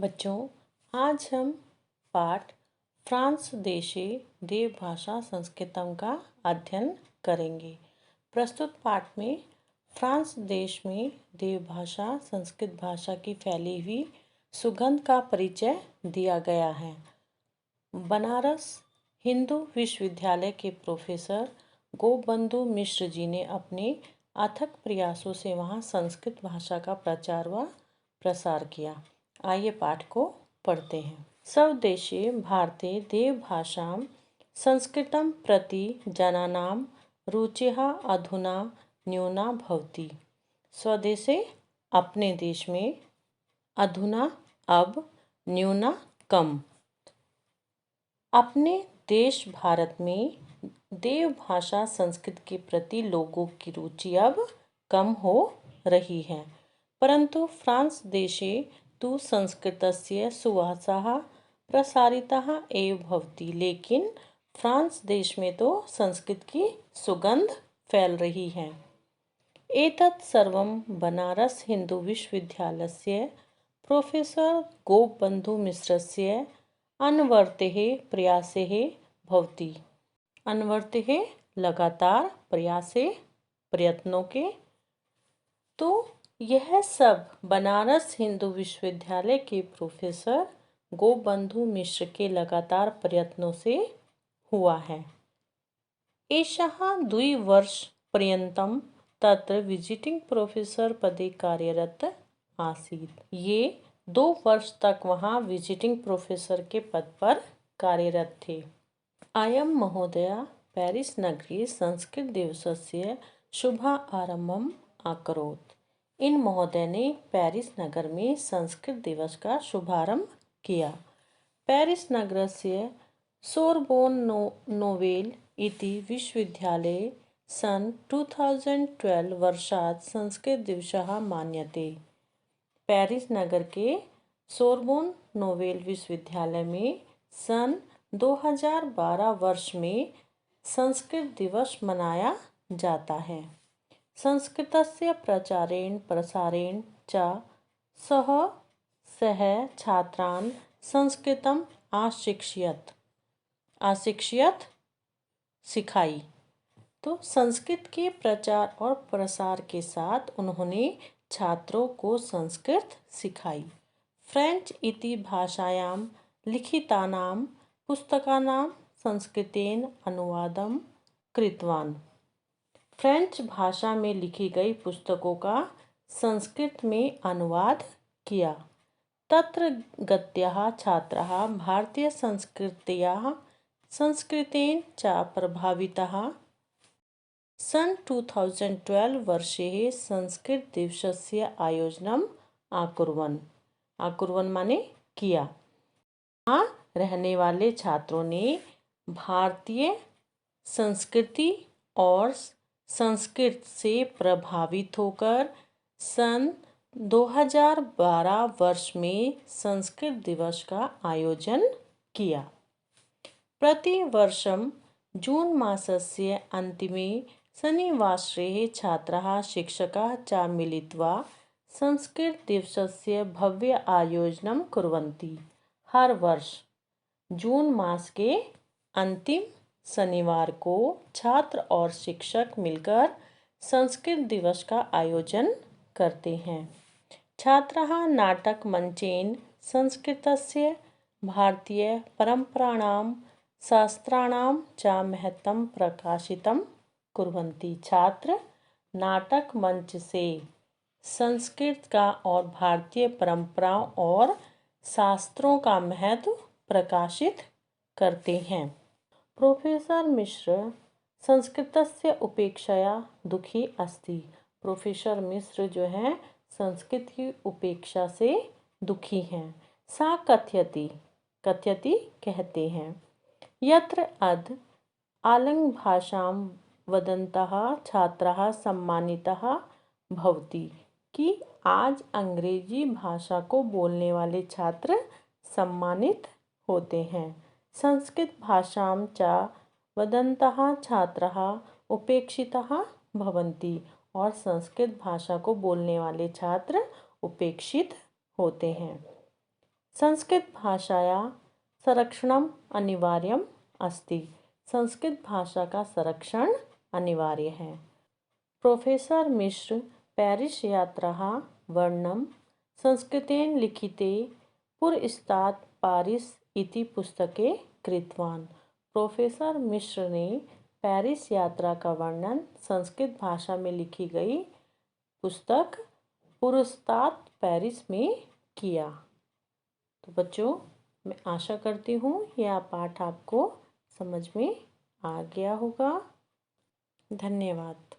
बच्चों, आज हम पाठ फ्रांस देशे देवभाषा संस्कृतम का अध्ययन करेंगे। प्रस्तुत पाठ में फ्रांस देश में देवभाषा संस्कृत भाषा की फैली हुई सुगंध का परिचय दिया गया है। बनारस हिंदू विश्वविद्यालय के प्रोफेसर गोपबंधु मिश्र जी ने अपने अथक प्रयासों से वहाँ संस्कृत भाषा का प्रचार व प्रसार किया। आइए पाठ को पढ़ते हैं। स्वदेशे भारते देवभाषां संस्कृतं प्रति जनानां रुचिः अधुना न्यूना भवति। स्वदेशे अपने देश में, अधुना अब, न्यूना कम। अपने देश भारत में देवभाषा संस्कृत के प्रति लोगों की रुचि अब कम हो रही है, परंतु फ्रांस देशे तु संस्कृतस्य सुवासः प्रसारितः एव भवति। लेकिन फ्रांस देश में तो संस्कृत की सुगंध फैल रही है। एतत् सर्वं बनारस हिंदू विश्वविद्यालयस्य प्रोफेसर गोपबंधु मिश्रस्य अनवर्तेः प्रयासेः भवति। अनवर्तेः लगातार, प्रयासे प्रयत्नों के। तो यह सब बनारस हिंदू विश्वविद्यालय के प्रोफेसर गोपबंधु मिश्र के लगातार प्रयत्नों से हुआ है। एषः 2 वर्षपर्यन्तं तत्र विजिटिंग प्रोफेसर पदे कार्यरत आसीत्। ये 2 वर्ष तक वहाँ विजिटिंग प्रोफेसर के पद पर कार्यरत थे। अयं महोदय पेरिस नगरे संस्कृत दिवसस्य शुभारम्भम् अकरोत्। इन महोदय ने पेरिस नगर में संस्कृत दिवस का शुभारंभ किया। पेरिस नगरस्य सोर्बोन नोवेल इति विश्वविद्यालये सन 2012 वर्षात् संस्कृत दिवसः मान्यते। पेरिस नगर के सोर्बोन नोवेल विश्वविद्यालय में सन 2012 वर्ष में संस्कृत दिवस मनाया जाता है। संस्कृतस्य प्रचारेण प्रसारेण च सह छात्रान् संस्कृतम् आशिक्षयत् सिखाई। तो संस्कृत के प्रचार और प्रसार के साथ उन्होंने छात्रों को संस्कृत सिखाई। फ्रेंच इति भाषायां लिखितानां पुस्तकानां संस्कृतेन अनुवादं कृतवान्। फ्रेंच भाषा में लिखी गई पुस्तकों का संस्कृत में अनुवाद किया। तत्र गत्याः छात्राः भारतीय संस्कृत्याः संस्कृतेन च प्रभाविताः। सन 2012 वर्षे संस्कृत दिवसस्य आयोजनम् अकुर्वन् माने किया। यहाँ रहने वाले छात्रों ने भारतीय संस्कृति और संस्कृत से प्रभावित होकर सन 2012 वर्ष में संस्कृत दिवस का आयोजन किया। प्रतिवर्षं जून मासस्य अन्तिमे शनिवासरे छात्राः शिक्षकाः च मिलित्वा संस्कृत दिवसस्य भव्य आयोजनं कुर्वन्ति। हर वर्ष जून मास के अंतिम शनिवार को छात्र और शिक्षक मिलकर संस्कृत दिवस का आयोजन करते हैं। छात्राः नाटक मंचेन संस्कृतस्य भारतीय परंपराणां शास्त्राणां च महत्वं प्रकाशितं कुर्वन्ति। छात्र नाटक मंच से संस्कृत का और भारतीय परंपराओं और शास्त्रों का महत्व प्रकाशित करते हैं। प्रोफेसर मिश्र संस्कृतस्य उपेक्षया दुखी अस्ति। प्रोफेसर मिश्र जो हैं संस्कृत की उपेक्षा से दुखी हैं। सा कथयति कहते हैं। यत्र अद्य आंग्ल भाषां वदन्तः छात्राः सम्मानिताः भवति, कि आज अंग्रेजी भाषा को बोलने वाले छात्र सम्मानित होते हैं। संस्कृत भाषां च वदन्तः छात्राः उपेक्षिताः भवन्ति, और संस्कृत भाषा को बोलने वाले छात्र उपेक्षित होते हैं। संस्कृतभाषाया संरक्षणम् अनिवार्यम् अस्ति। संस्कृत भाषा का संरक्षण अनिवार्य है। प्रोफेसर मिश्र पेरिस यात्राः वर्णनं संस्कृतेन लिखिते पुरस्तात् पारिस इति पुस्तके कृतवान्। प्रोफेसर मिश्र ने पेरिस यात्रा का वर्णन संस्कृत भाषा में लिखी गई पुस्तक पुरस्तात् पेरिस में किया। तो बच्चों, मैं आशा करती हूँ यह पाठ आपको समझ में आ गया होगा। धन्यवाद।